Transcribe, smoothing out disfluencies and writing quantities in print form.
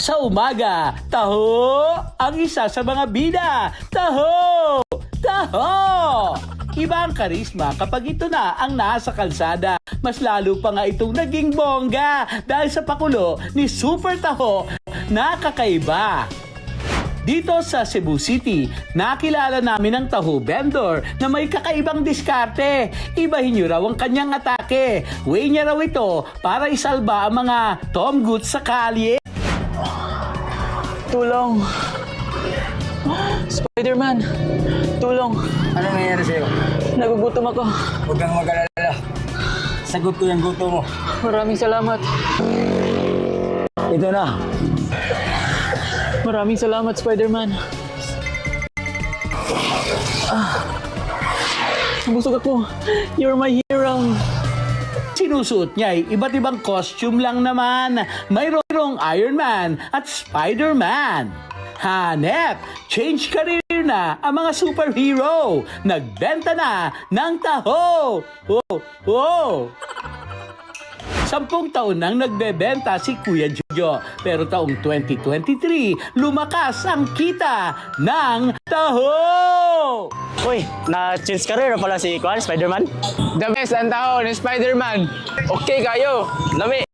Sa umaga, taho ang isa sa mga bida. Taho! Taho! Iba ang karisma kapag ito na ang nasa kalsada. Mas lalo pa nga itong naging bongga dahil sa pakulo ni Super Taho na kakaiba. Dito sa Cebu City, nakilala namin ang taho vendor na may kakaibang diskarte. Ibahin niyo raw ang kanyang atake. Way niya raw ito para isalba ang mga Tom Goods sa kalye. Tulong! Spider-Man! Tulong! Ano nangyayari sa'yo? Nagugutom ako. Huwag kang mag-alala. Sagot ko yung gutom mo. Maraming salamat. Ito na. Maraming salamat, Spider-Man. Busog ako. You're my hero. Sinusuot niya ay iba't ibang costume lang naman. Mayroong Iron Man at Spider-Man. Hanep, change career na ang mga superhero. Nagbenta na ng taho. Oh, oh. 10 taon nang nagbebenta si Kuya Jojo. Pero taong 2023, lumakas ang kita ng taho. Uy, na-change career na pala si Kwan, Spider-Man. The best ang tao ni Spider-Man. Okay kayo. Lami.